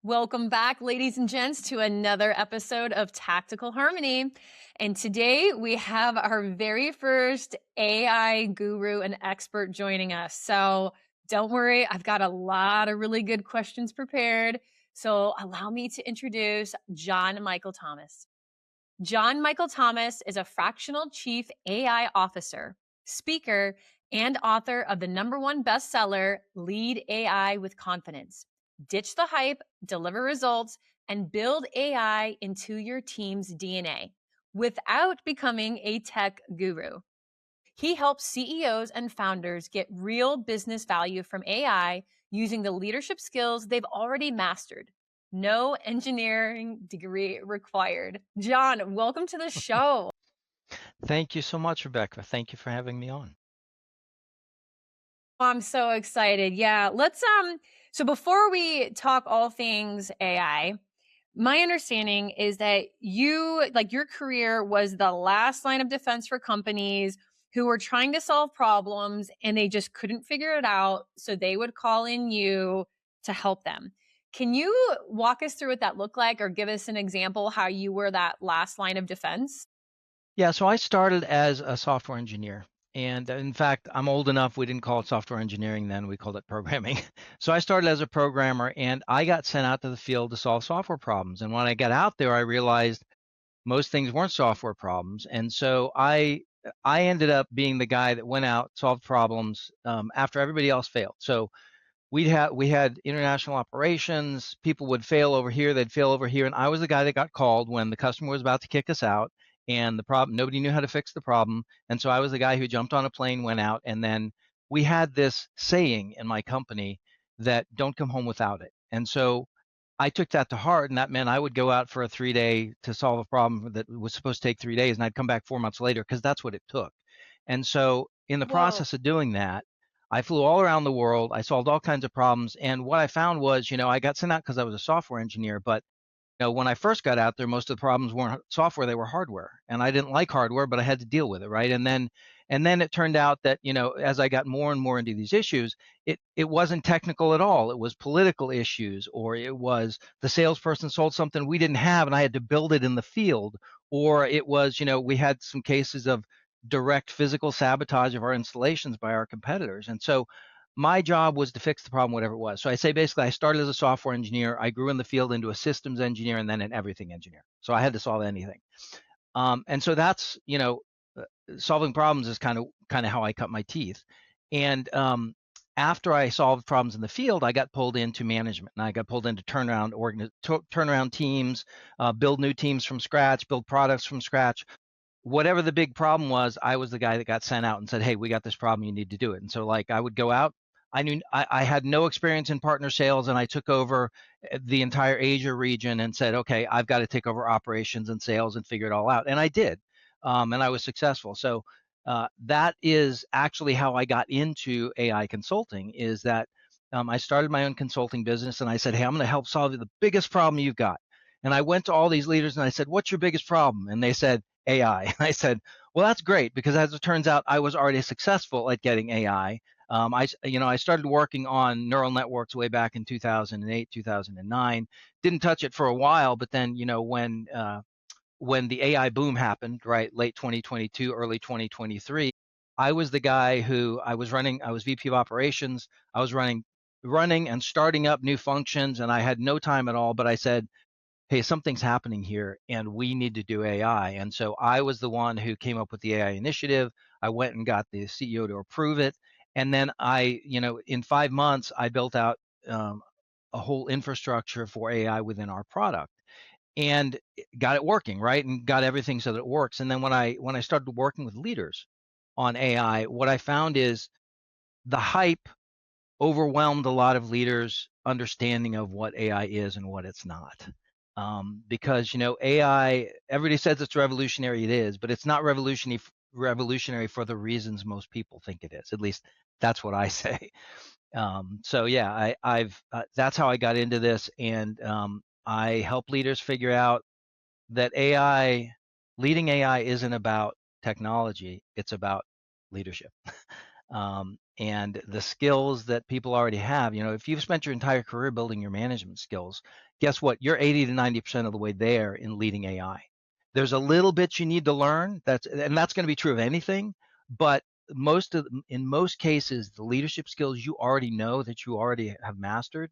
Welcome back, ladies and gents, to another episode of Tactical Harmony. And today we have our very first AI guru and expert joining us. So don't worry, I've got a lot of really good questions prepared. So allow me to introduce John Michael Thomas. John Michael Thomas is a fractional chief AI officer, speaker, and author of the #1 bestseller, Lead AI with Confidence. Ditch the hype, deliver results, and build AI into your team's DNA without becoming a tech guru. He helps CEOs and founders get real business value from AI using the leadership skills they've already mastered. No engineering degree required. John, welcome to the show. Thank you so much, Rebecca. Thank you for having me on. I'm so excited. Yeah, let's so before we talk all things AI, my understanding is that your career was the last line of defense for companies who were trying to solve problems and they just couldn't figure it out, so they would call in you to help them. Can you walk us through what that looked like or give us an example how you were that last line of defense? Yeah, so I started as a software engineer. And in fact, I'm old enough, we didn't call it software engineering then, we called it programming. So I started as a programmer and I got sent out to the field to solve software problems. And when I got out there, I realized most things weren't software problems. And so I ended up being the guy that went out, solved problems after everybody else failed. So we had international operations. People would fail over here, they'd fail over here, and I was the guy that got called when the customer was about to kick us out, and the problem nobody knew how to fix the problem, and so I was the guy who jumped on a plane, went out, and then we had this saying in my company that don't come home without it, and so I took that to heart, and that meant I would go out for a 3-day to solve a problem that was supposed to take 3 days, and I'd come back 4 months later because that's what it took. And so in the Whoa. process of doing that, I flew all around the world. I solved all kinds of problems. And what I found was, I got sent out because I was a software engineer. But when I first got out there, most of the problems weren't software; they were hardware. And I didn't like hardware, but I had to deal with it, right? And then it turned out that as I got more and more into these issues, it wasn't technical at all. It was political issues, or it was the salesperson sold something we didn't have, and I had to build it in the field, or it was, we had some cases of direct physical sabotage of our installations by our competitors. And so my job was to fix the problem, whatever it was. So I say basically, I started as a software engineer. I grew in the field into a systems engineer and then an everything engineer. So I had to solve anything. And so that's, solving problems is kind of how I cut my teeth. And after I solved problems in the field, I got pulled into management, and I got pulled into turnaround teams, build new teams from scratch, build products from scratch. Whatever the big problem was, I was the guy that got sent out and said, "Hey, we got this problem. You need to do it." And so, like, I would go out. I had no experience in partner sales, and I took over the entire Asia region and said, "Okay, I've got to take over operations and sales and figure it all out." And I did, and I was successful. So that is actually how I got into AI consulting. Is that I started my own consulting business, and I said, "Hey, I'm going to help solve the biggest problem you've got." And I went to all these leaders and I said, "What's your biggest problem?" And they said, AI. And I said, well, that's great because as it turns out, I was already successful at getting AI. I started working on neural networks way back in 2008, 2009. Didn't touch it for a while, but then, when the AI boom happened, right, late 2022, early 2023, I was the guy who I was running. I was VP of operations. I was running and starting up new functions, and I had no time at all. But I said, hey, something's happening here and we need to do AI. And so I was the one who came up with the AI initiative. I went and got the CEO to approve it. And then in 5 months, I built out a whole infrastructure for AI within our product and got it working, right? And got everything so that it works. And then when I started working with leaders on AI, what I found is the hype overwhelmed a lot of leaders' understanding of what AI is and what it's not. Because AI, everybody says it's revolutionary. It is, but it's not revolutionary for the reasons most people think it is. At least that's what I say. So yeah, I've that's how I got into this, and I help leaders figure out that leading AI isn't about technology; it's about leadership. And the skills that people already have, if you've spent your entire career building your management skills, guess what? You're 80 to 90% of the way there in leading AI. There's a little bit you need to learn, and that's going to be true of anything, but in most cases, the leadership skills you already know that you already have mastered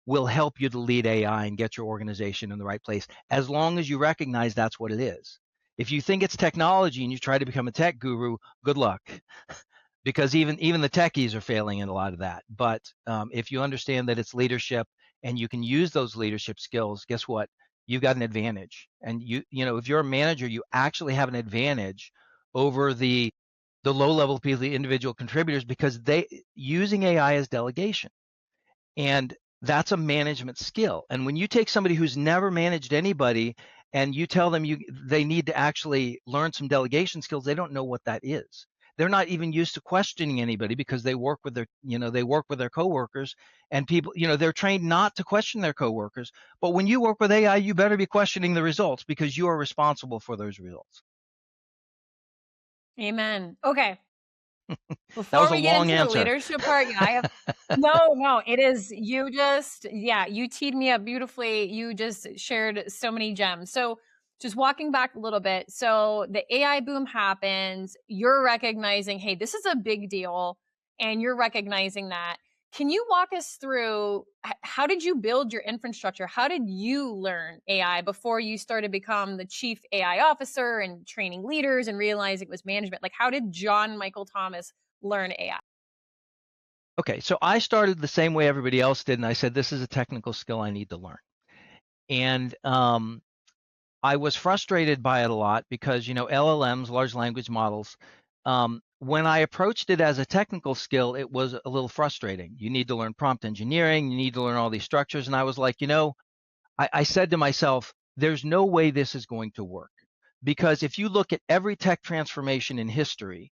will help you to lead AI and get your organization in the right place, as long as you recognize that's what it is. If you think it's technology and you try to become a tech guru, good luck, because even the techies are failing in a lot of that. But if you understand that it's leadership and you can use those leadership skills, guess what? You've got an advantage. And if you're a manager, you actually have an advantage over the low level people, the individual contributors, because they using AI as delegation. And that's a management skill. And when you take somebody who's never managed anybody and you tell them they need to actually learn some delegation skills, they don't know what that is. They're not even used to questioning anybody because they work with their coworkers, and people, they're trained not to question their coworkers. But when you work with AI, you better be questioning the results because you are responsible for those results. Amen. Okay. That was Before a we get long into the answer. leadership part, yeah, I have no, it is you teed me up beautifully. You just shared so many gems. So, just walking back a little bit. So, the AI boom happens, you're recognizing, "Hey, this is a big deal," and you're recognizing that. Can you walk us through how did you build your infrastructure? How did you learn AI before you started to become the chief AI officer and training leaders and realize it was management? Like, how did John Michael Thomas learn AI? Okay, so I started the same way everybody else did, and I said, this is a technical skill I need to learn. And I was frustrated by it a lot because, LLMs, large language models, when I approached it as a technical skill, it was a little frustrating. You need to learn prompt engineering, you need to learn all these structures. And I was like, I said to myself, there's no way this is going to work. Because if you look at every tech transformation in history,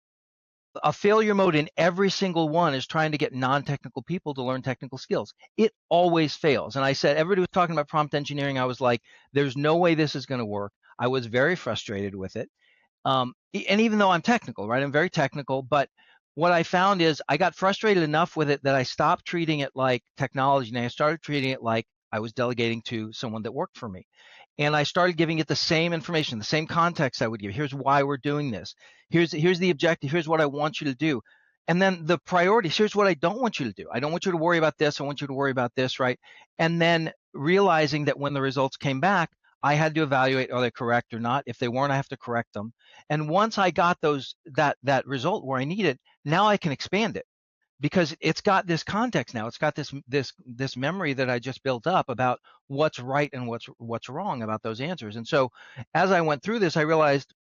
a failure mode in every single one is trying to get non-technical people to learn technical skills. It always fails. And I said, everybody was talking about prompt engineering. I was like, there's no way this is going to work. I was very frustrated with it. And even though I'm technical, right? I'm very technical, but what I found is I got frustrated enough with it that I stopped treating it like technology and I started treating it like I was delegating to someone that worked for me. And I started giving it the same information, the same context I would give. Here's why we're doing this. Here's the objective. Here's what I want you to do. And then the priorities. Here's what I don't want you to do. I don't want you to worry about this. I want you to worry about this, right? And then realizing that when the results came back, I had to evaluate, are they correct or not? If they weren't, I have to correct them. And once I got that result where I need it, now I can expand it because it's got this context now. It's got this memory that I just built up about what's right and what's wrong about those answers. And so as I went through this, I realized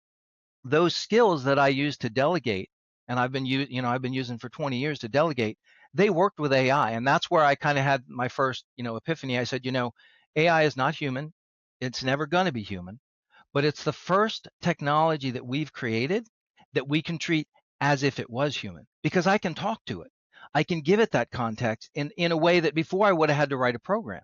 those skills that I use to delegate, and I've been using for 20 years to delegate, they worked with AI. And that's where I kind of had my first, epiphany. I said, AI is not human. It's never going to be human, but it's the first technology that we've created that we can treat as if it was human because I can talk to it. I can give it that context in a way that before I would have had to write a program.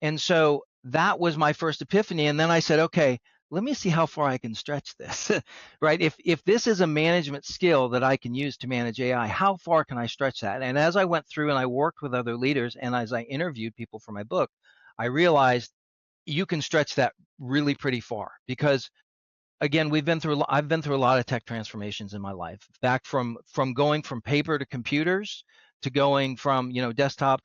And so that was my first epiphany. And then I said, okay, let me see how far I can stretch this, right? If this is a management skill that I can use to manage AI, how far can I stretch that? And as I went through and I worked with other leaders and as I interviewed people for my book, I realized you can stretch that really pretty far because again, I've been through a lot of tech transformations in my life, back from going from paper to computers to going from desktop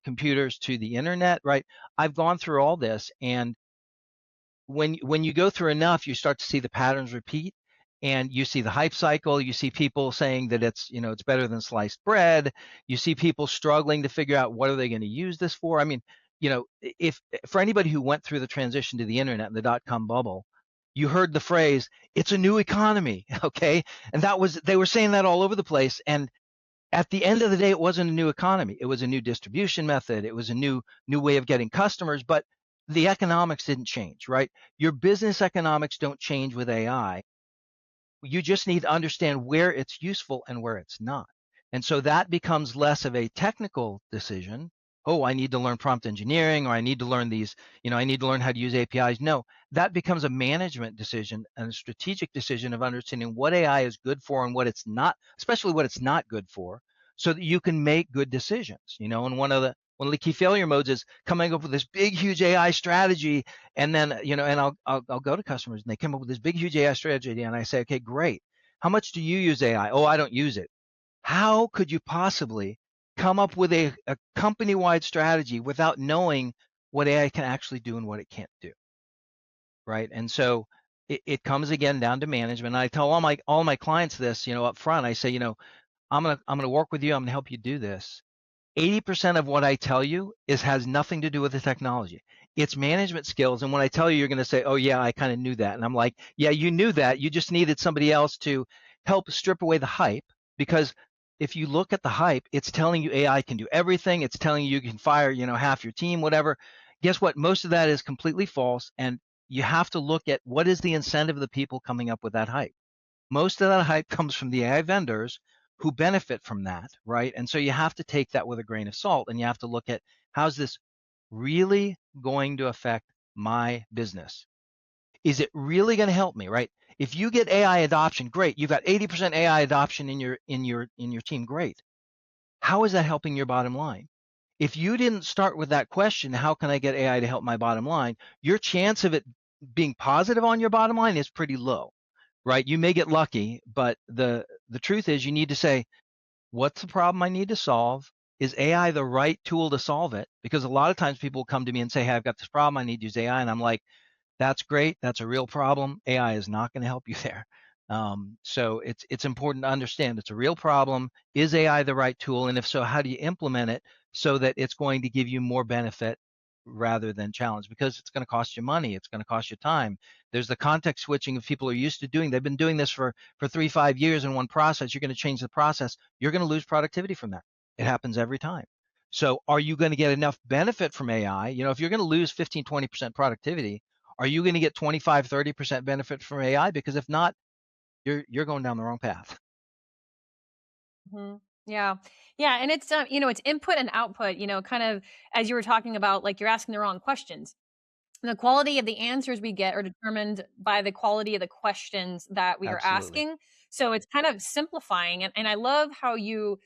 computers to the internet, right? I've gone through all this, and when you go through enough, you start to see the patterns repeat, and you see the hype cycle. You see people saying that it's better than sliced bread. You see people struggling to figure out what are they going to use this for. I mean, if for anybody who went through the transition to the internet and the dot-com bubble, you heard the phrase, it's a new economy, okay? And they were saying that all over the place. And at the end of the day, it wasn't a new economy. It was a new distribution method. It was a new way of getting customers, but the economics didn't change, right? Your business economics don't change with AI. You just need to understand where it's useful and where it's not. And so that becomes less of a technical decision oh, I need to learn prompt engineering, or I need to learn these, I need to learn how to use APIs. No, that becomes a management decision and a strategic decision of understanding what AI is good for and what it's not, especially what it's not good for, so that you can make good decisions. And one of the key failure modes is coming up with this big, huge AI strategy, and then, and I'll go to customers and they come up with this big, huge AI strategy, and I say, okay, great. How much do you use AI? Oh, I don't use it. How could you possibly come up with a company-wide strategy without knowing what AI can actually do and what it can't do, right? And so it comes again down to management. And I tell all my clients this, up front. I say, I'm gonna work with you. I'm gonna help you do this. 80% of what I tell you has nothing to do with the technology. It's management skills. And when I tell you, you're going to say, oh, yeah, I kind of knew that. And I'm like, yeah, you knew that. You just needed somebody else to help strip away the hype. Because if you look at the hype, it's telling you AI can do everything. It's telling you can fire, half your team, whatever. Guess what? Most of that is completely false. And you have to look at what is the incentive of the people coming up with that hype. Most of that hype comes from the AI vendors who benefit from that, right? And so you have to take that with a grain of salt, and you have to look at, how's this really going to affect my business? Is it really going to help me, right? If you get AI adoption, great. You've got 80% AI adoption in your team, great. How is that helping your bottom line? If you didn't start with that question, how can I get AI to help my bottom line? Your chance of it being positive on your bottom line is pretty low, right? You may get lucky, but the truth is you need to say, what's the problem I need to solve? Is AI the right tool to solve it? Because a lot of times people come to me and say, hey, I've got this problem, I need to use AI. And I'm like, that's great. That's a real problem. AI is not going to help you there. So it's important to understand it's a real problem. Is AI the right tool? And if so, how do you implement it so that it's going to give you more benefit rather than challenge? Because it's going to cost you money. It's going to cost you time. There's the context switching of people are used to doing. They've been doing this for 3-5 years in one process. You're going to change the process. You're going to lose productivity from that. It happens every time. So are you going to get enough benefit from AI? If you're going to lose 15-20% productivity, are you going to get 25-30% benefit from AI? Because if not, you're going down the wrong path. Mhm. Yeah. Yeah, and it's, it's input and output, kind of as you were talking about, like, you're asking the wrong questions. The quality of the answers we get are determined by the quality of the questions that we are Absolutely. asking. So it's kind of simplifying, and I love how you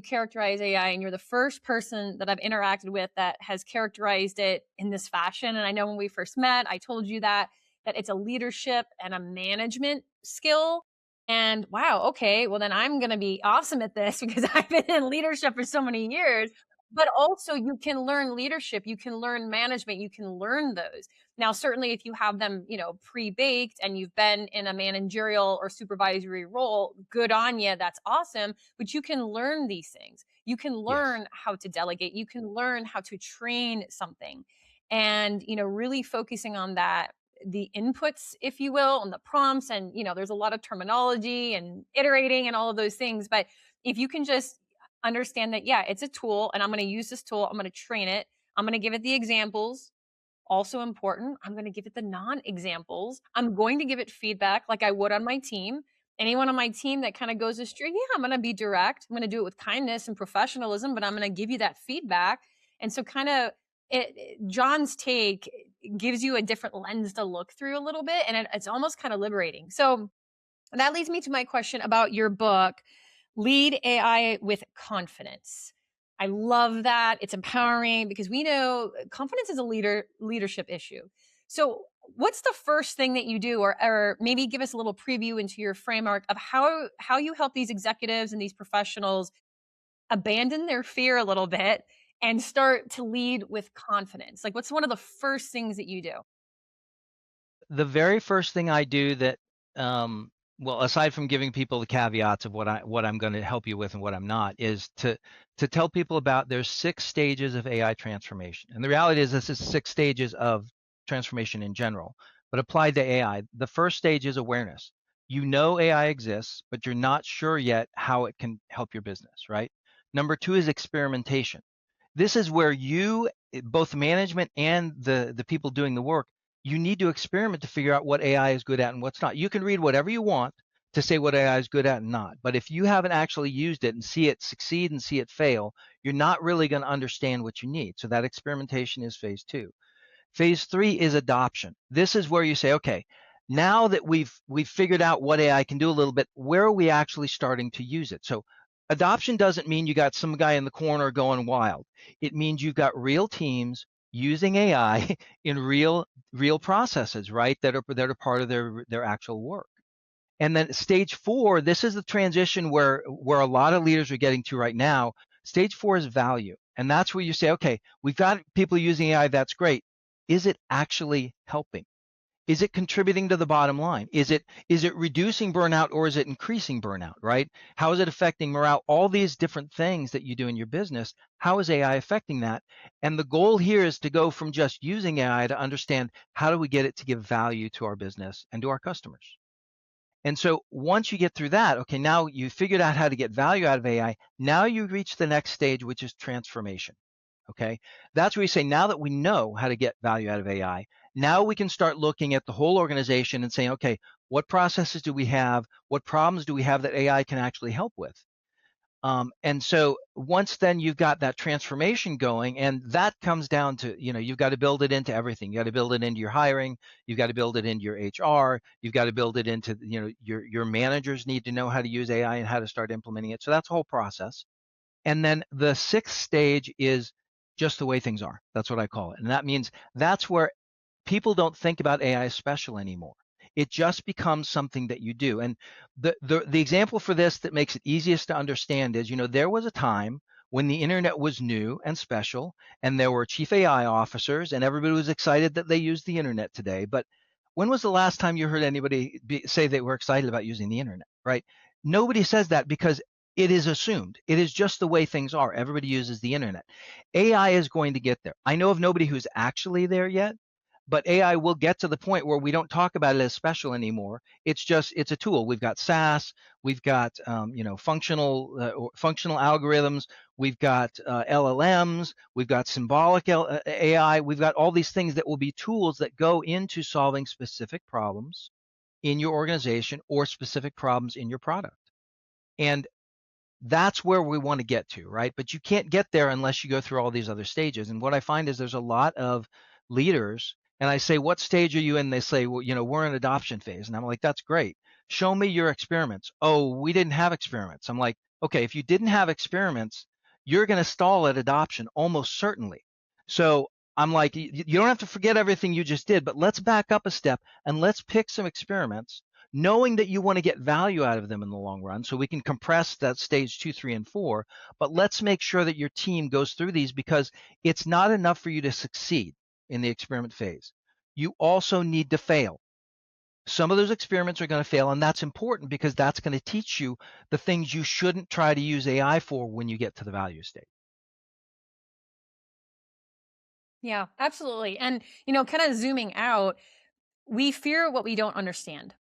characterize AI, and you're the first person that I've interacted with that has characterized it in this fashion. And I know when we first met, I told you that it's a leadership and a management skill. And wow, okay, well then I'm going to be awesome at this because I've been in leadership for so many years. But also, you can learn leadership, you can learn management, you can learn those. Now, certainly, if you have them, pre-baked and you've been in a managerial or supervisory role, good on you. That's awesome. But you can learn these things. You can Yes. learn how to delegate. You can learn how to train something, and really focusing on that, the inputs, if you will, and the prompts. And there's a lot of terminology and iterating and all of those things. But if you can just understand that, yeah, it's a tool, and I'm going to use this tool, I'm going to train it, I'm going to give it the examples. Also important, I'm going to give it the non examples. I'm going to give it feedback like I would on my team. Anyone on my team that kind of goes astray, yeah, I'm going to be direct. I'm going to do it with kindness and professionalism, but I'm going to give you that feedback. And so, kind of, John's take gives you a different lens to look through a little bit, and it's almost kind of liberating. So, that leads me to my question about your book, Lead AI with Confidence. I love that. It's empowering because we know confidence is a leadership issue. So, what's the first thing that you do, or maybe give us a little preview into your framework of how you help these executives and these professionals abandon their fear a little bit and start to lead with confidence? Like, what's one of the first things that you do? The very first thing I do that, um, well, aside from giving people the caveats of what I'm going to help you with and what I'm not, is to tell people about there's 6 stages of AI transformation. And the reality is this is 6 stages of transformation in general, but applied to AI. The first stage is awareness. You know AI exists, but you're not sure yet how it can help your business, right? Number 2 is experimentation. This is where you, both management and the people doing the work, you need to experiment to figure out what AI is good at and what's not. You can read whatever you want, to say what AI is good at and not. But if you haven't actually used it and see it succeed and see it fail, you're not really going to understand what you need. So that experimentation is phase two. Phase three is adoption. This is where you say, okay, now that we've figured out what AI can do a little bit, where are we actually starting to use it? So adoption doesn't mean you got some guy in the corner going wild. It means you've got real teams using AI in real processes, right? That are part of their actual work. And then stage four, this is the transition where a lot of leaders are getting to right now. Stage four is value. And that's where you say, okay, we've got people using AI, that's great. Is it actually helping? Is it contributing to the bottom line? Is it reducing burnout or is it increasing burnout, right? How is it affecting morale? All these different things that you do in your business, how is AI affecting that? And the goal here is to go from just using AI to understand how do we get it to give value to our business and to our customers. And so once you get through that, okay, now you figured out how to get value out of AI. Now you reach the next stage, which is transformation. Okay. That's where you say, now that we know how to get value out of AI, now we can start looking at the whole organization and saying, okay, what processes do we have? What problems do we have that AI can actually help with? And so once then you've got that transformation going, and that comes down to, you've got to build it into everything. You got to build it into your hiring. You've got to build it into your HR. You've got to build it into, your managers need to know how to use AI and how to start implementing it. So that's a whole process. And then the sixth stage is just the way things are. That's what I call it. And that means that's where people don't think about AI as special anymore. It just becomes something that you do. And the example for this that makes it easiest to understand is, there was a time when the internet was new and special, and there were chief AI officers, and everybody was excited that they used the internet today. But when was the last time you heard anybody say they were excited about using the internet, right? Nobody says that because it is assumed. It is just the way things are. Everybody uses the internet. AI is going to get there. I know of nobody who's actually there yet, but AI will get to the point where we don't talk about it as special anymore. It's a tool. We've got SAS, we've got functional algorithms, we've got LLMs, we've got symbolic AI, we've got all these things that will be tools that go into solving specific problems in your organization or specific problems in your product. And that's where we want to get to, right? But you can't get there unless you go through all these other stages. And what I find is there's a lot of leaders, and I say, what stage are you in? They say, well, we're in adoption phase. And I'm like, that's great. Show me your experiments. Oh, we didn't have experiments. I'm like, okay, if you didn't have experiments, you're going to stall at adoption almost certainly. So I'm like, you don't have to forget everything you just did, but let's back up a step and let's pick some experiments knowing that you want to get value out of them in the long run, so we can compress that stage 2, 3, and 4. But let's make sure that your team goes through these, because it's not enough for you to succeed in the experiment phase. You also need to fail. Some of those experiments are going to fail, and that's important because that's going to teach you the things you shouldn't try to use AI for when you get to the value stage. Yeah, absolutely. And, kind of zooming out, we fear what we don't understand.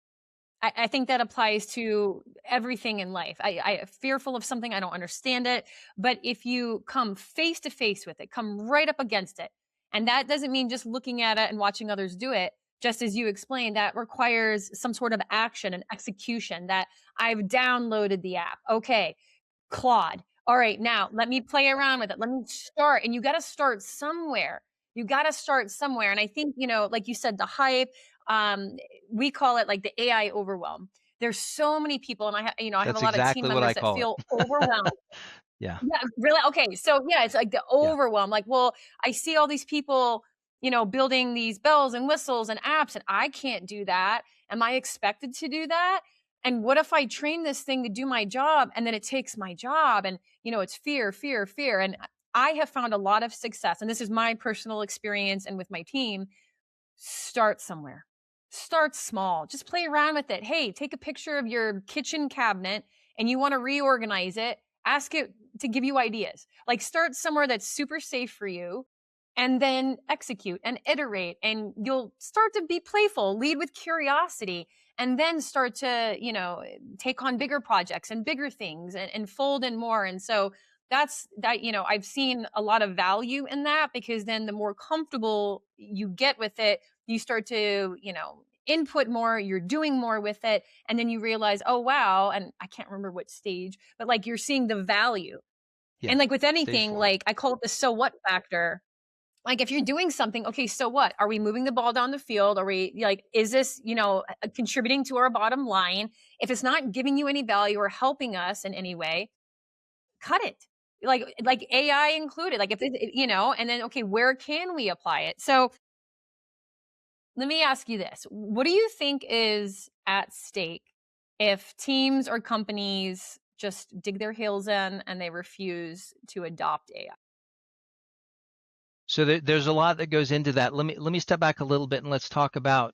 I think that applies to everything in life. I am fearful of something, I don't understand it. But if you come face to face with it, come right up against it, and that doesn't mean just looking at it and watching others do it, just as you explained, that requires some sort of action and execution. That I've downloaded the app. Okay, Claude. All right, now let me play around with it. Let me start. And you got to start somewhere. You got to start somewhere. And I think, like you said, the hype, um, we call it like the AI overwhelm. There's so many people, and I have a That's lot of team exactly what members I that call it. feel overwhelmed. Yeah, Yeah, really? Okay. So yeah, it's like the yeah. overwhelm. Like, well, I see all these people, building these bells and whistles and apps, and I can't do that. Am I expected to do that? And what if I train this thing to do my job and then it takes my job? And, it's fear, fear, fear. And I have found a lot of success. And this is my personal experience and with my team. Start somewhere. Start small. Just play around with it. Hey, take a picture of your kitchen cabinet and you want to reorganize it. Ask it to give you ideas. Like, start somewhere that's super safe for you and then execute and iterate. And you'll start to be playful, lead with curiosity, and then start to, take on bigger projects and bigger things and fold in more. And so that's that, I've seen a lot of value in that, because then the more comfortable you get with it, you start to, input more, you're doing more with it, and then you realize, oh wow, and I can't remember what stage, but like you're seeing the value. Yeah. And like with Stage anything, 4. like I call it the so what factor. Like if you're doing something, okay, so what? Are we moving the ball down the field? Are we like, is this, contributing to our bottom line? If it's not giving you any value or helping us in any way, cut it. Like AI included. Like if and then okay, where can we apply it? So let me ask you this. What do you think is at stake if teams or companies just dig their heels in and they refuse to adopt AI? So there's a lot that goes into that. Let me step back a little bit and let's talk about,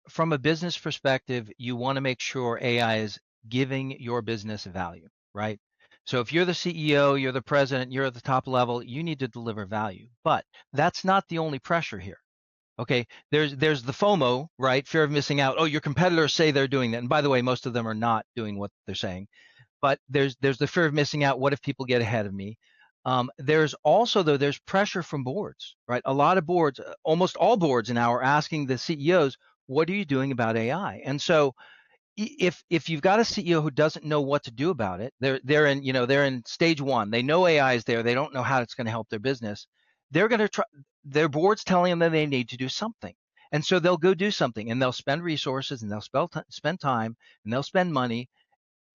from a business perspective, you want to make sure AI is giving your business value, right? So if you're the CEO, you're the president, you're at the top level, you need to deliver value. But that's not the only pressure here. Okay, there's the FOMO, right? Fear of missing out. Oh, your competitors say they're doing that. And by the way, most of them are not doing what they're saying. But there's the fear of missing out. What if people get ahead of me? There's also though there's pressure from boards, right? A lot of boards, almost all boards now are asking the CEOs, what are you doing about AI? And so if you've got a CEO who doesn't know what to do about it, they're in stage one. They know AI is there. They don't know how it's going to help their business. They're going to try. Their board's telling them that they need to do something, and so they'll go do something, and they'll spend resources, and they'll spend time, and they'll spend money,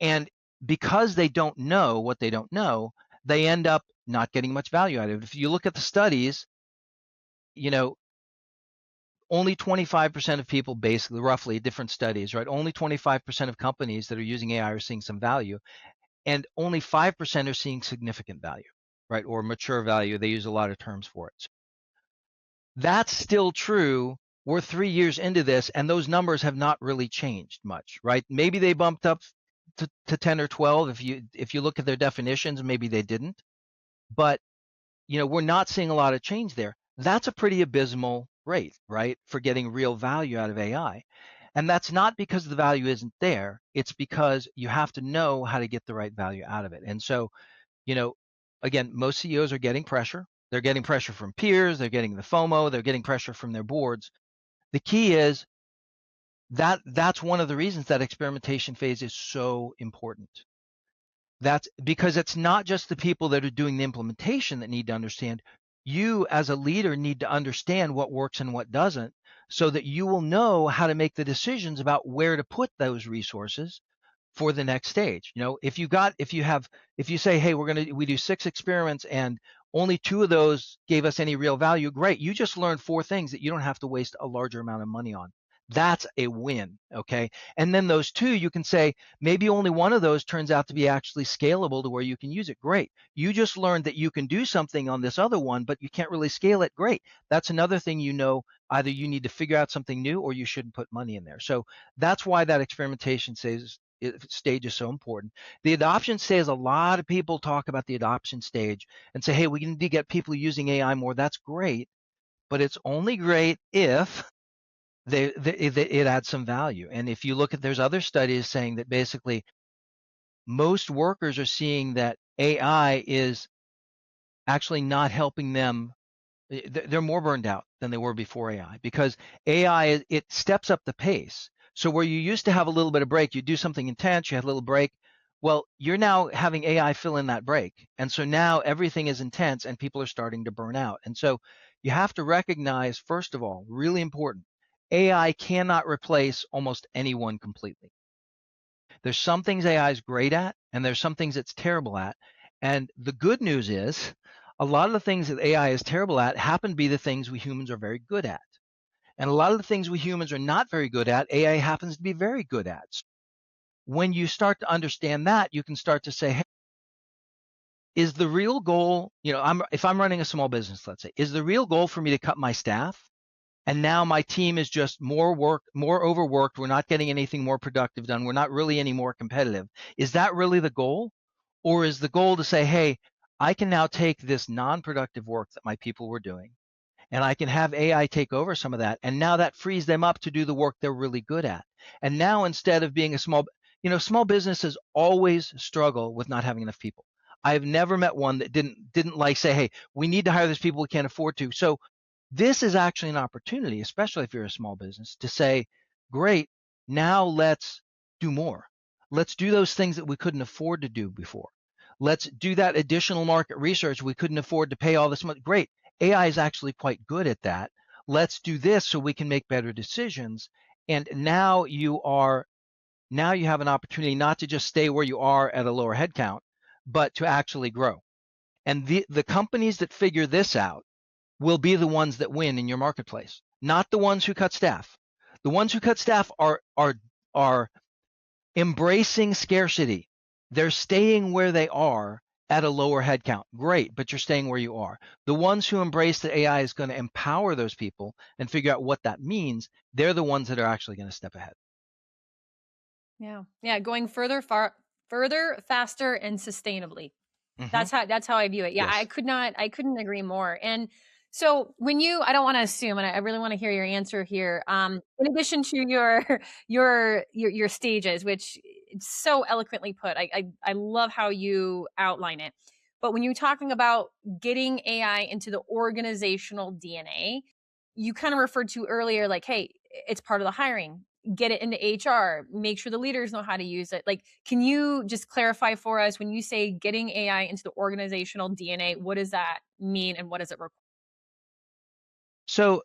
and because they don't know what they don't know, they end up not getting much value out of it. If you look at the studies, you know, only 25% of people, basically, roughly, different studies, right? Only 25% of companies that are using AI are seeing some value, and only 5% are seeing significant value, right? Or mature value. They use a lot of terms for it. So that's still true. We're 3 years into this, and those numbers have not really changed much, right? Maybe they bumped up to 10 or 12 if you look at their definitions, maybe they didn't. But we're not seeing a lot of change there. That's a pretty abysmal rate, right, for getting real value out of AI. And that's not because the value isn't there. It's because you have to know how to get the right value out of it. And so, you know, again, most CEOs are getting pressure. They're getting pressure from peers. They're getting the FOMO. They're getting pressure from their boards. The key is that's one of the reasons that experimentation phase is so important. That's because it's not just the people that are doing the implementation that need to understand. You as a leader need to understand what works and what doesn't so that you will know how to make the decisions about where to put those resources for the next stage. If you say, hey, we do 6 experiments and only 2 of those gave us any real value, great. You just learned 4 things that you don't have to waste a larger amount of money on. That's a win, okay? And then those 2, you can say, maybe only one of those turns out to be actually scalable to where you can use it. Great. You just learned that you can do something on this other one, but you can't really scale it. Great. That's another thing either you need to figure out something new or you shouldn't put money in there. So that's why that experimentation stage is so important. The adoption stage, a lot of people talk about the adoption stage and say, hey, we need to get people using AI more. That's great, but it's only great if it adds some value. And if you look at, there's other studies saying that basically most workers are seeing that AI is actually not helping them. They're more burned out than they were before AI because AI, it steps up the pace. So where you used to have a little bit of break, you do something intense, you had a little break. Well, you're now having AI fill in that break. And so now everything is intense and people are starting to burn out. And so you have to recognize, first of all, really important, AI cannot replace almost anyone completely. There's some things AI is great at, and there's some things it's terrible at. And the good news is, a lot of the things that AI is terrible at happen to be the things we humans are very good at. And a lot of the things we humans are not very good at, AI happens to be very good at. When you start to understand that, you can start to say, hey, is the real goal, if I'm running a small business, let's say, is the real goal for me to cut my staff? And now my team is just more overworked. We're not getting anything more productive done. We're not really any more competitive. Is that really the goal? Or is the goal to say, hey, I can now take this non-productive work that my people were doing and I can have AI take over some of that. And now that frees them up to do the work they're really good at. And now instead of being small businesses always struggle with not having enough people. I've never met one that didn't like say, hey, we need to hire these people we can't afford to. So this is actually an opportunity, especially if you're a small business, to say, Great. Now let's do more. Let's do those things that we couldn't afford to do before. Let's do that additional market research we couldn't afford to pay all this money. Great. AI is actually quite good at that. Let's do this so we can make better decisions. And now you have an opportunity not to just stay where you are at a lower headcount, but to actually grow. And the companies that figure this out will be the ones that win in your marketplace, not the ones who cut staff. The ones who cut staff are embracing scarcity. They're staying where they are at a lower headcount. Great, but you're staying where you are. The ones who embrace that AI is going to empower those people and figure out what that means, they're the ones that are actually going to step ahead. Yeah. Yeah. Going further, faster, and sustainably. That's how I view it. Yeah. Yes. I couldn't agree more. And so I don't want to assume, and I really want to hear your answer here. In addition to your stages, which it's so eloquently put, I love how you outline it. But when you're talking about getting AI into the organizational DNA, you kind of referred to earlier, like, hey, it's part of the hiring. Get it into HR, make sure the leaders know how to use it. Like, can you just clarify for us when you say getting AI into the organizational DNA, what does that mean and what does it require? So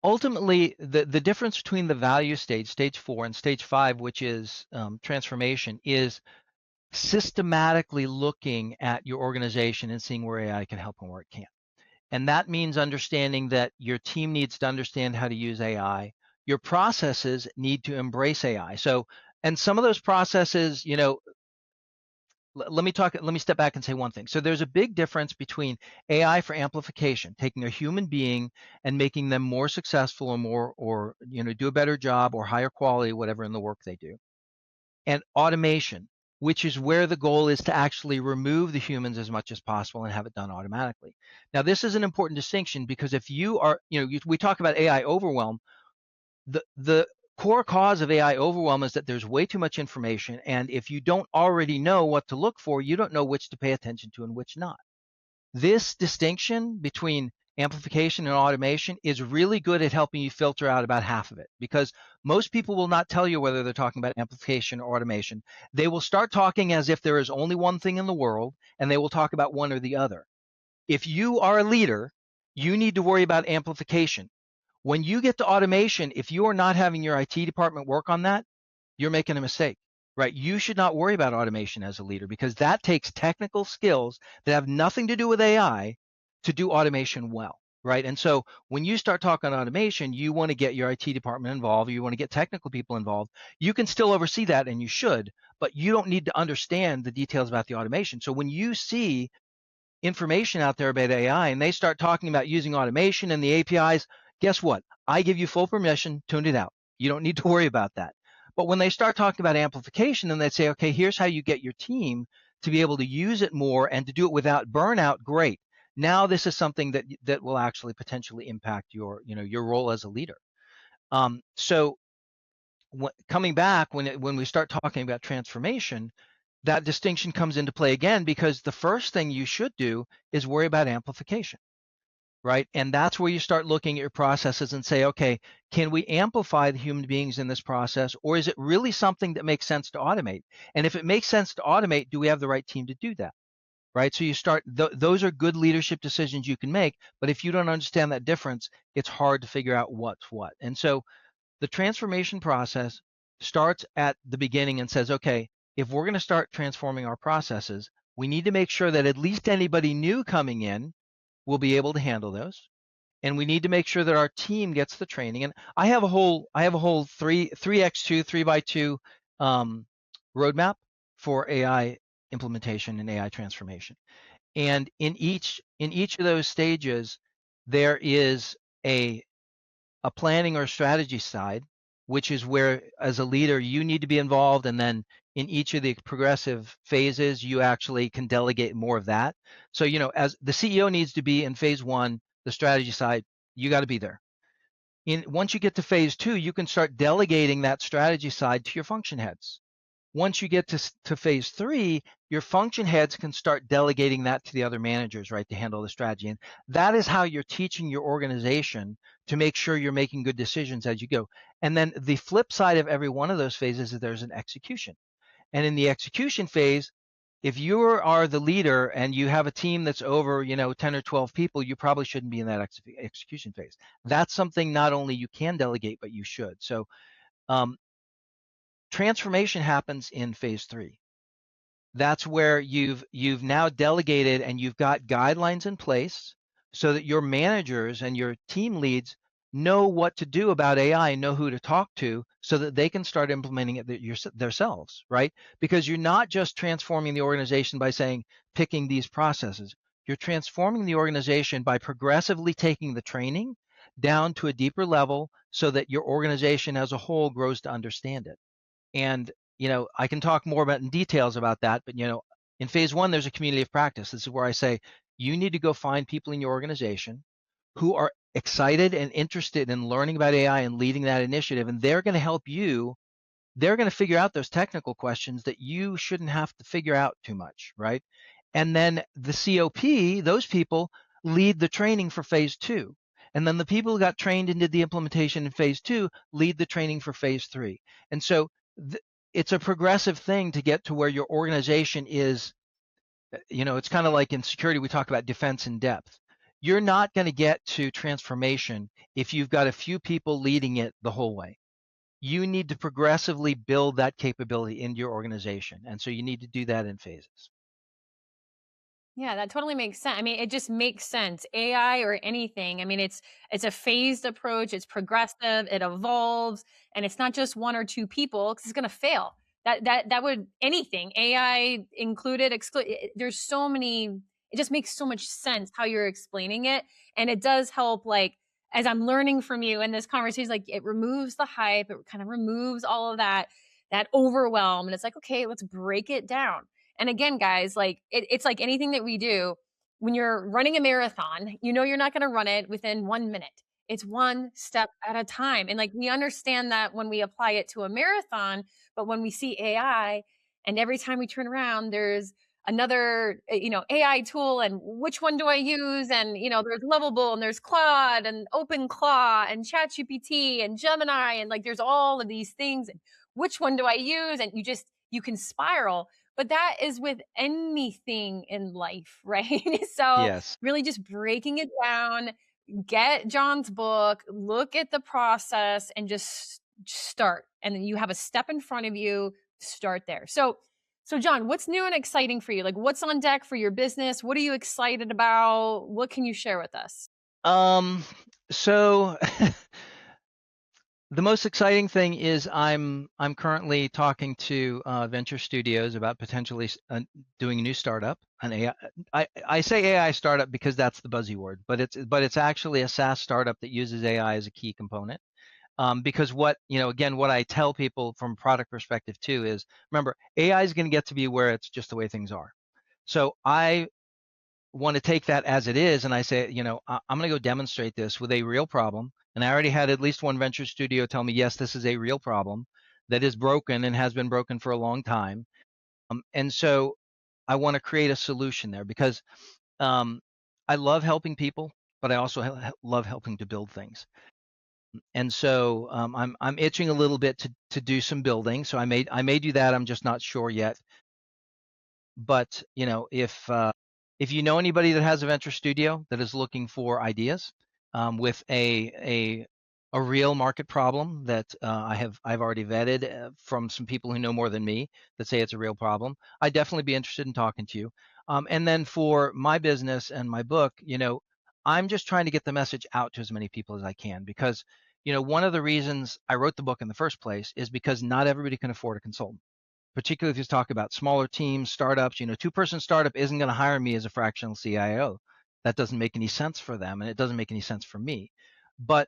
ultimately, the difference between the value stage, stage 4, and stage 5, which is transformation, is systematically looking at your organization and seeing where AI can help and where it can't. And that means understanding that your team needs to understand how to use AI. Your processes need to embrace AI. So, and some of those processes, let me step back and say one thing. So there's a big difference between AI for amplification, taking a human being and making them more successful or do a better job or higher quality, whatever in the work they do, and automation, which is where the goal is to actually remove the humans as much as possible and have it done automatically. Now, this is an important distinction because if you are, we talk about AI overwhelm. The core cause of AI overwhelm is that there's way too much information, and if you don't already know what to look for, you don't know which to pay attention to and which not. This distinction between amplification and automation is really good at helping you filter out about half of it, because most people will not tell you whether they're talking about amplification or automation. They will start talking as if there is only one thing in the world, and they will talk about one or the other. If you are a leader, you need to worry about amplification. When you get to automation, if you are not having your IT department work on that, you're making a mistake, right? You should not worry about automation as a leader because that takes technical skills that have nothing to do with AI to do automation well, right? And so when you start talking automation, you want to get your IT department involved, you want to get technical people involved. You can still oversee that, and you should, but you don't need to understand the details about the automation. So when you see information out there about AI and they start talking about using automation and the APIs, guess what? I give you full permission, tune it out. You don't need to worry about that. But when they start talking about amplification and they say, okay, here's how you get your team to be able to use it more and to do it without burnout, great. Now this is something that will actually potentially impact your role as a leader. So coming back when we start talking about transformation, that distinction comes into play again because the first thing you should do is worry about amplification, right? And that's where you start looking at your processes and say, okay, can we amplify the human beings in this process, or is it really something that makes sense to automate? And if it makes sense to automate, do we have the right team to do that? Right? So you start, those are good leadership decisions you can make, but if you don't understand that difference, it's hard to figure out what's what. And so the transformation process starts at the beginning and says, okay, if we're going to start transforming our processes, we need to make sure that at least anybody new coming in will be able to handle those. And we need to make sure that our team gets the training. And I have a whole 3x2, 3x2 roadmap for AI implementation and AI transformation. And in each of those stages, there is a planning or strategy side, which is where, as a leader, you need to be involved. And then in each of the progressive phases, you actually can delegate more of that. So, as the CEO needs to be in phase 1, the strategy side, you got to be there. Once you get to phase 2, you can start delegating that strategy side to your function heads. Once you get to phase 3, your function heads can start delegating that to the other managers, right, to handle the strategy. And that is how you're teaching your organization to make sure you're making good decisions as you go. And then the flip side of every one of those phases is there's an execution. And in the execution phase, if you are the leader and you have a team that's over, 10 or 12 people, you probably shouldn't be in that execution phase. That's something not only you can delegate, but you should. So um, transformation happens in phase 3. That's where you've now delegated and you've got guidelines in place so that your managers and your team leads know what to do about AI and know who to talk to so that they can start implementing it themselves, right? Because you're not just transforming the organization by saying, picking these processes. You're transforming the organization by progressively taking the training down to a deeper level so that your organization as a whole grows to understand it. And I can talk more about in details about that, but in phase 1, there's a community of practice. This is where I say you need to go find people in your organization who are excited and interested in learning about AI and leading that initiative, and they're going to help you. They're going to figure out those technical questions that you shouldn't have to figure out too much, right? And then the COP, those people lead the training for phase 2. And then the people who got trained and did the implementation in phase 2 lead the training for phase 3. And so it's a progressive thing to get to where your organization is, it's kind of like in security, we talk about defense in depth. You're not going to get to transformation if you've got a few people leading it the whole way. You need to progressively build that capability into your organization. And so you need to do that in phases. Yeah, that totally makes sense. I mean, it just makes sense. AI or anything. I mean, it's a phased approach, it's progressive, it evolves, and it's not just one or two people because it's going to fail. That would anything, AI included, exclude. There's so many. It just makes so much sense how you're explaining it, and it does help. Like as I'm learning from you in this conversation, like it removes the hype, it kind of removes all of that overwhelm, and it's like, okay, let's break it down. And again, guys, like it's like anything that we do. When you're running a marathon, you're not going to run it within 1 minute. It's one step at a time. And like we understand that when we apply it to a marathon, but when we see AI and every time we turn around, there's another, AI tool and which one do I use? And, there's Lovable and there's Claude and OpenClaw and ChatGPT and Gemini. And like there's all of these things. And which one do I use? And you can spiral, but that is with anything in life, right? So Yes. really just breaking it down, get John's book, look at the process and just start. And then you have a step in front of you, start there. So John, what's new and exciting for you? Like what's on deck for your business? What are you excited about? What can you share with us? So the most exciting thing is I'm currently talking to venture studios about potentially doing a new startup, an AI. I say AI startup because that's the buzzy word, but it's actually a SaaS startup that uses AI as a key component. Because again, what I tell people from a product perspective too is, remember, AI is going to get to be where it's just the way things are. So I want to take that as it is, and I say, I'm going to go demonstrate this with a real problem. And I already had at least one venture studio tell me, yes, this is a real problem that is broken and has been broken for a long time. And so I want to create a solution there because I love helping people, but I also love helping to build things. And so I'm itching a little bit to do some building. So I may do that. I'm just not sure yet. But if you know anybody that has a venture studio that is looking for ideas with a real market problem that I've already vetted from some people who know more than me that say it's a real problem, I'd definitely be interested in talking to you. And then for my business and my book, I'm just trying to get the message out to as many people as I can because one of the reasons I wrote the book in the first place is because not everybody can afford a consultant, particularly if you talk about smaller teams, startups. 2-person startup isn't going to hire me as a fractional CIO. That doesn't make any sense for them, and it doesn't make any sense for me. But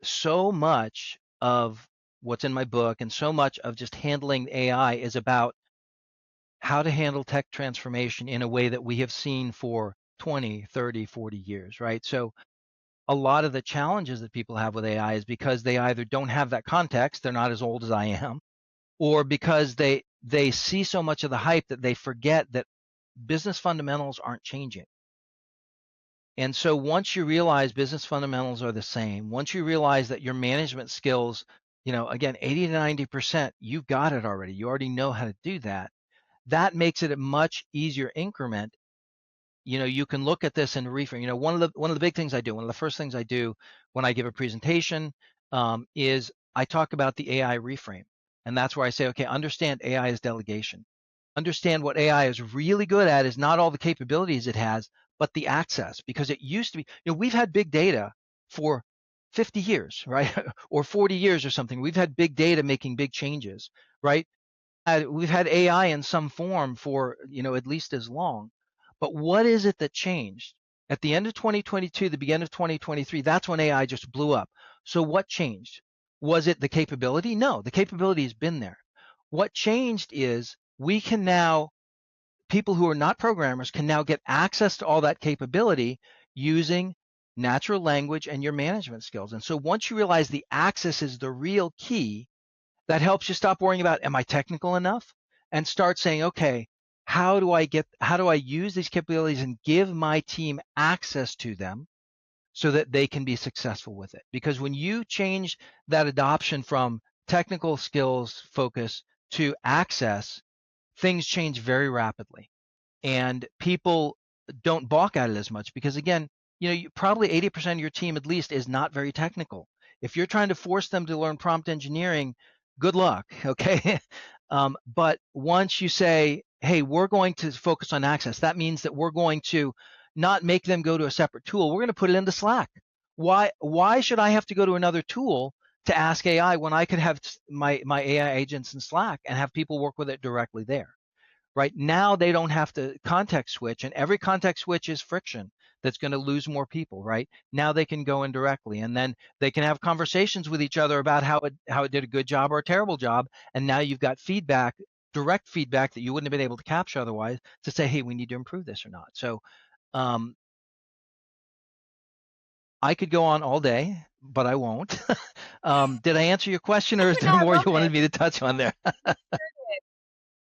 so much of what's in my book and so much of just handling AI is about how to handle tech transformation in a way that we have seen for 20, 30, 40 years, right? So a lot of the challenges that people have with AI is because they either don't have that context, they're not as old as I am, or because they see so much of the hype that they forget that business fundamentals aren't changing. And so once you realize business fundamentals are the same, once you realize that your management skills, again, 80 to 90%, you've got it already. You already know how to do that. That makes it a much easier increment. You can look at this and reframe. One of the big things I do, one of the first things I do when I give a presentation, is I talk about the AI reframe. And that's where I say, okay, understand AI is delegation. Understand what AI is really good at is not all the capabilities it has, but the access. Because it used to be, we've had big data for 50 years, right? Or 40 years or something. We've had big data making big changes, right? We've had AI in some form for, at least as long. But what is it that changed? At the end of 2022, the beginning of 2023, that's when AI just blew up. So what changed? Was it the capability? No, the capability has been there. What changed is we can now, people who are not programmers can now get access to all that capability using natural language and your management skills. And so once you realize the access is the real key, that helps you stop worrying about, am I technical enough? And start saying, okay, how do I use these capabilities and give my team access to them so that they can be successful with it? Because when you change that adoption from technical skills focus to access, things change very rapidly. And people don't balk at it as much because, again, probably 80% of your team at least is not very technical. If you're trying to force them to learn prompt engineering, good luck, okay? But once you say, hey, we're going to focus on access, that means that we're going to not make them go to a separate tool. We're going to put it into Slack. Why should I have to go to another tool to ask AI when I could have my AI agents in Slack and have people work with it directly there? Right now, they don't have to context switch, and every context switch is friction that's going to lose more people. Right now, they can go in directly, and then they can have conversations with each other about how it did a good job or a terrible job. And now you've got feedback, direct feedback that you wouldn't have been able to capture otherwise, to say, hey, we need to improve this or not. So um, I could go on all day, but I won't. Did I answer your question, or is No, there I more love you wanted it. me to touch on there?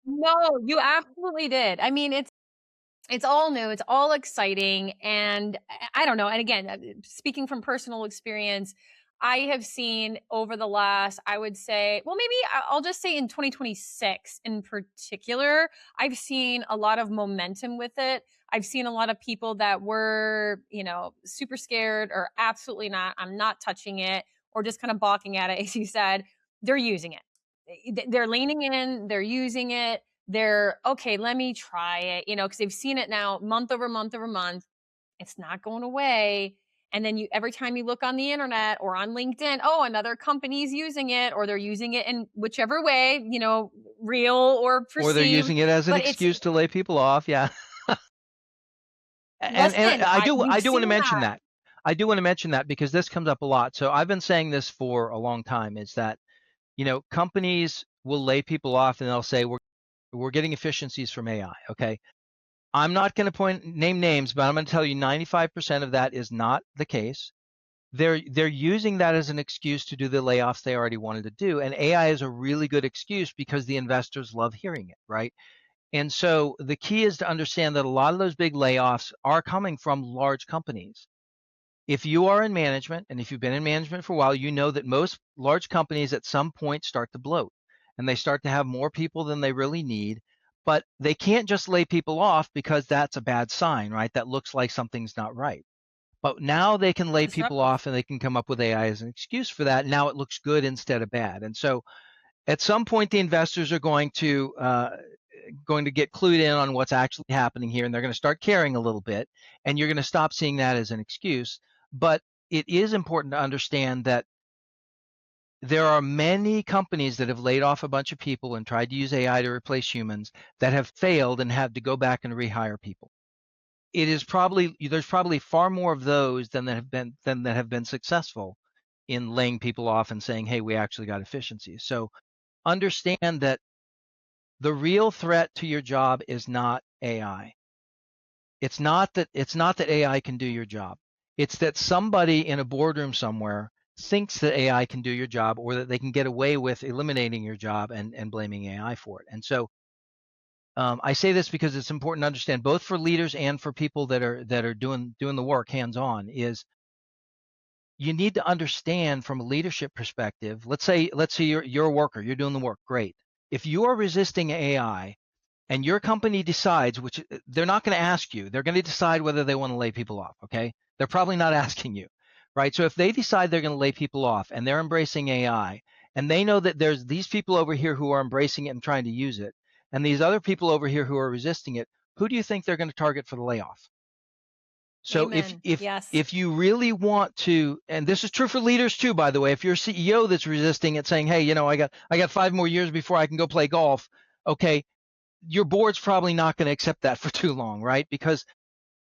No, you absolutely did. I mean, it's all new, it's all exciting, and I don't know, and again, speaking from personal experience, I have seen over the last, I would say, well, maybe I'll just say in 2026 in particular, I've seen a lot of momentum with it. I've seen a lot of people that were, super scared or absolutely not, I'm not touching it, or just kind of balking at it, as you said. They're using it. They're leaning in, they're using it, they're okay, let me try it, because they've seen it now month over month over month. It's not going away. And then every time you look on the internet or on LinkedIn, oh, another company's using it, or they're using it in whichever way, real or Or they're perceived. using it as an But it's excuse to lay people off? Yeah. And listen, I do we've I do want seen to mention that. that. I do want to mention that because this comes up a lot. So I've been saying this for a long time, is that, companies will lay people off and they'll say we're getting efficiencies from AI. Okay. I'm not going to name names, but I'm going to tell you 95% of that is not the case. They're using that as an excuse to do the layoffs they already wanted to do. And AI is a really good excuse because the investors love hearing it, right? And so the key is to understand that a lot of those big layoffs are coming from large companies. If you are in management, and if you've been in management for a while, you know that most large companies at some point start to bloat and they start to have more people than they really need. But they can't just lay people off because that's a bad sign, right? That looks like something's not right. But now they can lay people Disruptive. off and they can come up with AI as an excuse for that. Now it looks good instead of bad. And so at some point, the investors are going to get clued in on what's actually happening here, and they're going to start caring a little bit, and you're going to stop seeing that as an excuse. But it is important to understand that there are many companies that have laid off a bunch of people and tried to use AI to replace humans that have failed and had to go back and rehire people. There's probably far more of those than that have been successful in laying people off and saying, hey, we actually got efficiencies. So understand that the real threat to your job is not AI. It's not that AI can do your job. It's that somebody in a boardroom somewhere thinks that AI can do your job, or that they can get away with eliminating your job and blaming AI for it. And so I say this because it's important to understand, both for leaders and for people that are doing the work hands on, is you need to understand from a leadership perspective. Let's say you're a worker, you're doing the work, great. If you are resisting AI and your company decides, which they're not going to ask you, they're going to decide whether they want to lay people off, okay? They're probably not asking you, right? So if they decide they're going to lay people off and they're embracing AI, and they know that there's these people over here who are embracing it and trying to use it, and these other people over here who are resisting it, who do you think they're going to target for the layoff? So if Amen. if Yes. if you really want to, and this is true for leaders too, by the way, if you're a CEO that's resisting it, saying, hey, I got 5 more years before I can go play golf, okay, your board's probably not going to accept that for too long, right? Because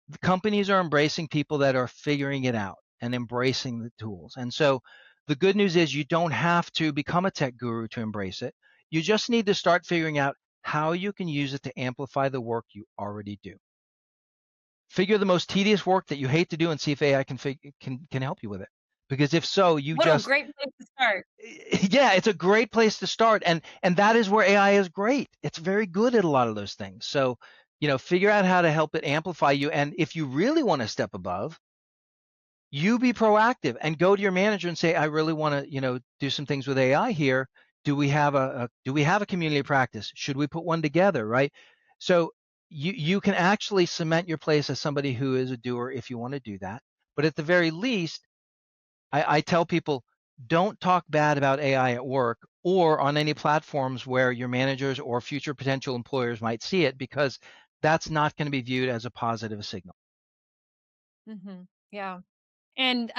the companies are embracing people that are figuring it out and embracing the tools. And so the good news is you don't have to become a tech guru to embrace it. You just need to start figuring out how you can use it to amplify the work you already do. Figure the most tedious work that you hate to do and see if AI can help you with it. Because if so, you What a just great place to start. yeah, it's a great place to start, and that is where AI is great. It's very good at a lot of those things. So, figure out how to help it amplify you. And if you really want to step above, you be proactive and go to your manager and say, I really want to, do some things with AI here. Do we have a community practice? Should we put one together, right? So you can actually cement your place as somebody who is a doer if you want to do that. But at the very least, I tell people, don't talk bad about AI at work or on any platforms where your managers or future potential employers might see it, because that's not going to be viewed as a positive signal. Yeah. And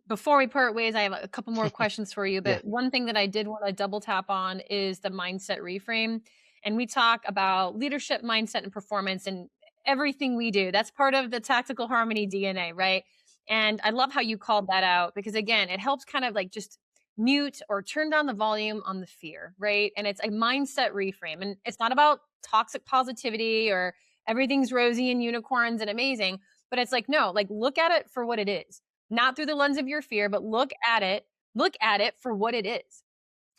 before we part ways, I have a couple more questions for you. Yeah. But one thing that I did want to double tap on is the mindset reframe. And we talk about leadership mindset and performance and everything we do. That's part of the Tactical Harmony DNA, right? And I love how you called that out because, again, it helps kind of like just mute or turn down the volume on the fear, right? And it's a mindset reframe. And it's not about toxic positivity or everything's rosy and unicorns and amazing, but it's like, no, like look at it for what it is. Not through the lens of your fear, but look at it for what it is.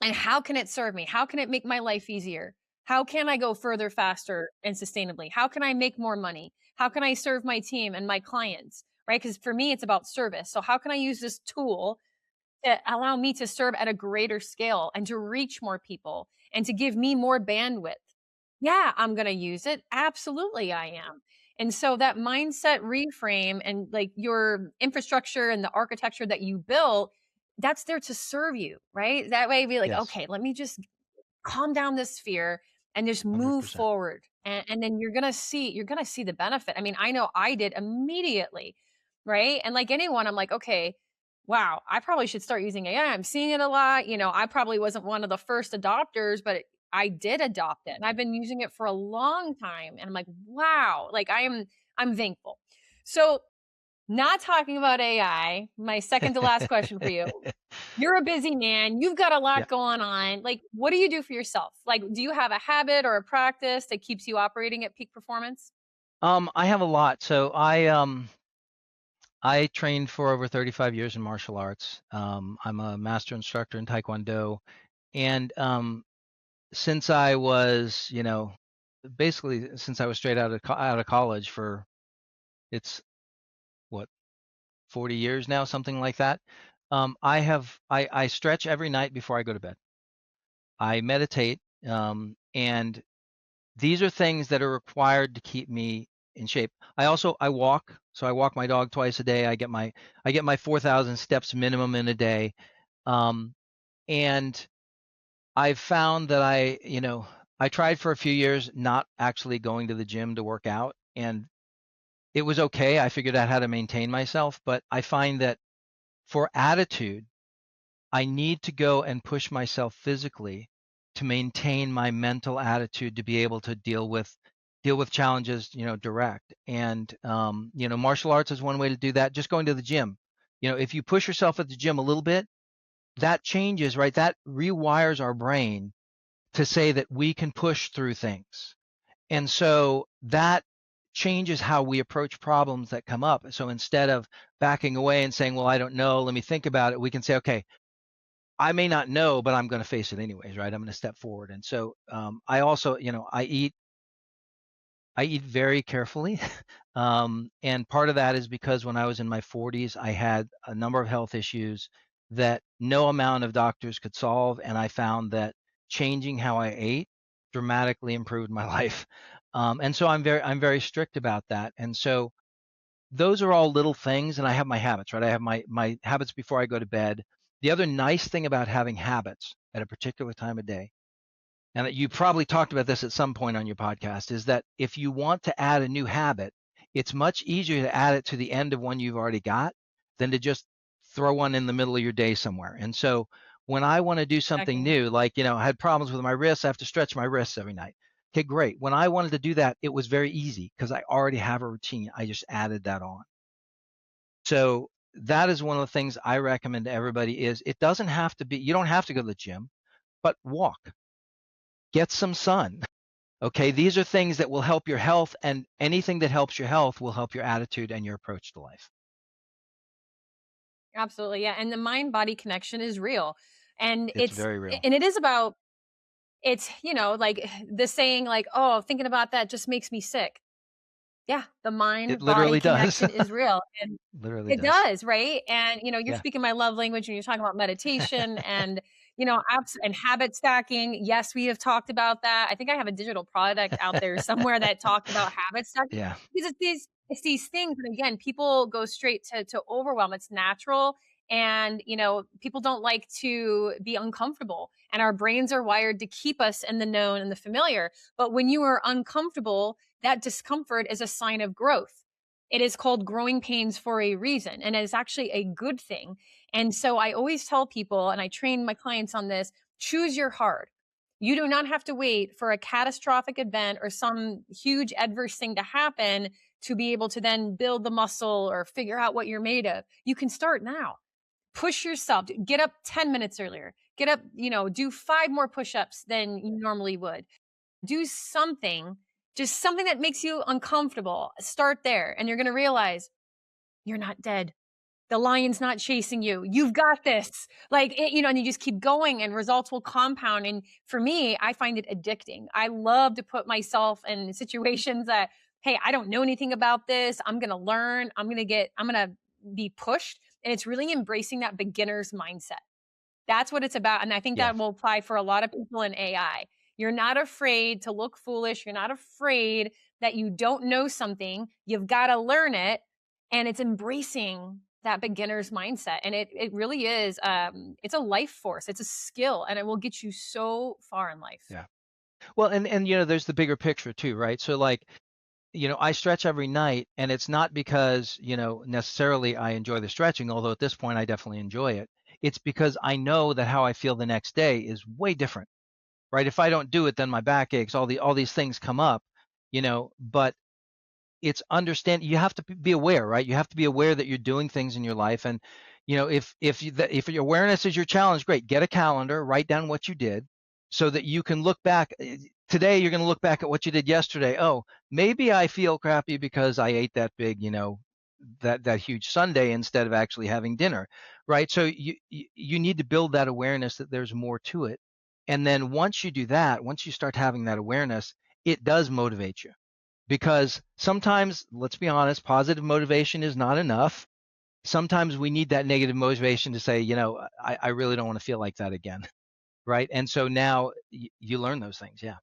And how can it serve me? How can it make my life easier? How can I go further, faster, and sustainably? How can I make more money? How can I serve my team and my clients? Right? Because for me, it's about service. So, how can I use this tool to allow me to serve at a greater scale and to reach more people and to give me more bandwidth? Yeah, I'm going to use it. Absolutely, I am. And so that mindset reframe and like your infrastructure and the architecture that you built, that's there to serve you, right? That way, be like, Yes. okay, let me just calm down this fear and just move 100%. forward. And then you're gonna see the benefit. I mean, I know I did immediately, right? And like anyone, I'm like, okay, wow, I probably should start using AI. I'm seeing it a lot. I probably wasn't one of the first adopters, but I did adopt it. And I've been using it for a long time. And I'm like, wow, like I'm thankful. So not talking about AI, my second to last question for you. You're a busy man. You've got a Yeah. lot going on. Like, what do you do for yourself? Like, do you have a habit or a practice that keeps you operating at peak performance? I have a lot. So I trained for over 35 years in martial arts. I'm a master instructor in Taekwondo, and since I was, basically since I was straight out of college, for it's what 40 years now, something like that. I stretch every night before I go to bed. I meditate, and these are things that are required to keep me in shape. I walk, so I walk my dog twice a day. I get my 4,000 steps minimum in a day. Um, and I've found that I tried for a few years not actually going to the gym to work out, and it was okay. I figured out how to maintain myself, but I find that for attitude, I need to go and push myself physically to maintain my mental attitude to be able to deal with challenges, direct. And martial arts is one way to do that. Just going to the gym. If you push yourself at the gym a little bit, that changes, right? That rewires our brain to say that we can push through things. And so that changes how we approach problems that come up. So instead of backing away and saying, well, I don't know, let me think about it, we can say, okay, I may not know, but I'm going to face it anyways, right? I'm going to step forward. And so I also, I eat very carefully. And part of that is because when I was in my 40s, I had a number of health issues that no amount of doctors could solve. And I found that changing how I ate dramatically improved my life. And so I'm very strict about that. And so those are all little things. And I have my habits, right? I have my habits before I go to bed. The other nice thing about having habits at a particular time of day, and that you probably talked about this at some point on your podcast, is that if you want to add a new habit, it's much easier to add it to the end of one you've already got than to just throw one in the middle of your day somewhere. And so when I want to do something Exactly. new, like, I had problems with my wrists, I have to stretch my wrists every night. Okay, great. When I wanted to do that, it was very easy because I already have a routine. I just added that on. So that is one of the things I recommend to everybody is it doesn't have to be, you don't have to go to the gym, but walk, get some sun. Okay, these are things that will help your health, and anything that helps your health will help your attitude and your approach to life. Absolutely. Yeah. And the mind body connection is real. And It's very real. it is about, it's, like the saying, like, oh, thinking about that just makes me sick. Yeah, the It mind body literally does. connection is real, and Literally it does. does, right? And, you're Yeah. speaking my love language when you're talking about meditation and, and habit stacking. Yes, we have talked about that. I think I have a digital product out there somewhere that talks about habit stacking Yeah. because it's these things, and again, people go straight to overwhelm. It's natural, and, people don't like to be uncomfortable, and our brains are wired to keep us in the known and the familiar. But when you are uncomfortable, that discomfort is a sign of growth. It is called growing pains for a reason, and it is actually a good thing. And so I always tell people, and I train my clients on this, choose your hard. You do not have to wait for a catastrophic event or some huge adverse thing to happen to be able to then build the muscle or figure out what you're made of. You can start now. Push yourself, get up 10 minutes earlier. Get up, do 5 more push-ups than you normally would. Do something, just something that makes you uncomfortable. Start there, and you're going to realize you're not dead. The lion's not chasing you. You've got this. Like, and you just keep going and results will compound. And for me, I find it addicting. I love to put myself in situations that, hey, I don't know anything about this. I'm going to learn. I'm going to be pushed. And it's really embracing that beginner's mindset. That's what it's about, and I think Yeah. that will apply for a lot of people in AI. You're not afraid to look foolish, you're not afraid that you don't know something, you've gotta learn it, and it's embracing that beginner's mindset, and it really is, it's a life force, it's a skill, and it will get you so far in life. Yeah. Well, and there's the bigger picture too, right? So like, I stretch every night, and it's not because, necessarily I enjoy the stretching, although at this point I definitely enjoy it. It's because I know that how I feel the next day is way different, right? If I don't do it, then my back aches, all these things come up, but it's understand you have to be aware, right? You have to be aware that you're doing things in your life. And if your awareness is your challenge, great, get a calendar, write down what you did so that you can look back. Today you're going to look back at what you did yesterday. Oh, maybe I feel crappy because I ate that big, that huge sundae instead of actually having dinner, right? So you need to build that awareness that there's more to it. And then once you do that, once you start having that awareness, it does motivate you, because sometimes, let's be honest, positive motivation is not enough. Sometimes we need that negative motivation to say, I really don't want to feel like that again. Right. And so now you learn those things. Yeah.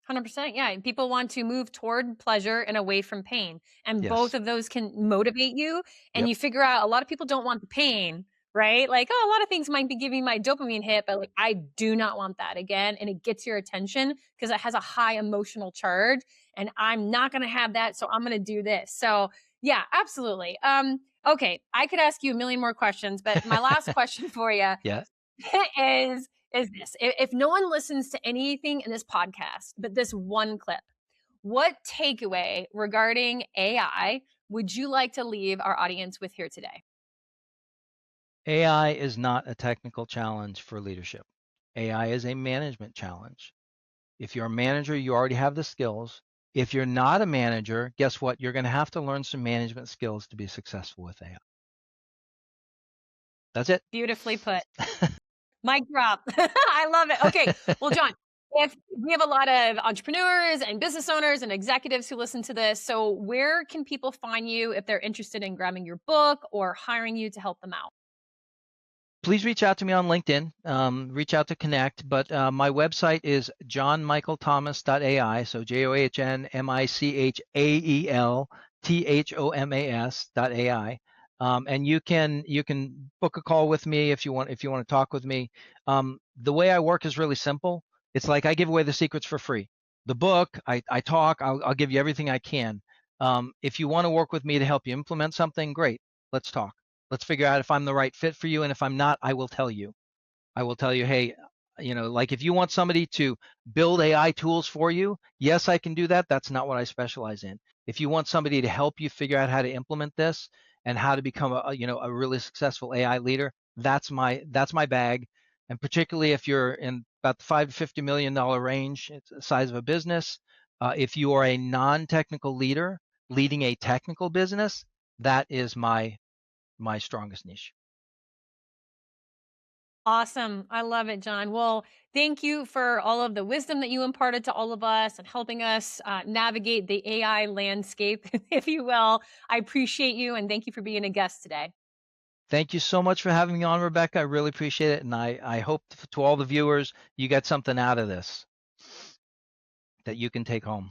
100%. Yeah. And people want to move toward pleasure and away from pain. And both Yes. of those can motivate you. And Yep. you figure out a lot of people don't want the pain, right? Like, oh, a lot of things might be giving my dopamine hit, but like, I do not want that again. And it gets your attention because it has a high emotional charge. And I'm not going to have that. So I'm going to do this. So, yeah, absolutely. Okay. I could ask you a million more questions, but my last question for you Yeah. is this. If no one listens to anything in this podcast but this one clip, what takeaway regarding AI would you like to leave our audience with here today? AI is not a technical challenge for leadership. AI is a management challenge. If you're a manager, you already have the skills. If you're not a manager, guess what? You're going to have to learn some management skills to be successful with AI. That's it. Beautifully put. Mic drop. I love it. Okay. Well, John, if we have a lot of entrepreneurs and business owners and executives who listen to this, so where can people find you if they're interested in grabbing your book or hiring you to help them out? Please reach out to me on LinkedIn. Reach out to connect. But my website is johnmichaelthomas.ai. So JohnMichaelThomas.ai. And you can book a call with me if you want to talk with me. The way I work is really simple. It's like I give away the secrets for free. The book, I talk. I'll give you everything I can. If you want to work with me to help you implement something, great. Let's talk. Let's figure out if I'm the right fit for you. And if I'm not, I will tell you. I will tell you, hey, like if you want somebody to build AI tools for you, yes, I can do that. That's not what I specialize in. If you want somebody to help you figure out how to implement this and how to become a really successful AI leader, that's my bag. And particularly if you're in about the $5 to $50 million range, it's the size of a business. If you are a non-technical leader leading a technical business, that is my strongest niche. Awesome. I love it, John. Well, thank you for all of the wisdom that you imparted to all of us and helping us navigate the AI landscape, if you will. I appreciate you and thank you for being a guest today. Thank you so much for having me on, Rebecca. I really appreciate it. And I hope to all the viewers, you get something out of this that you can take home.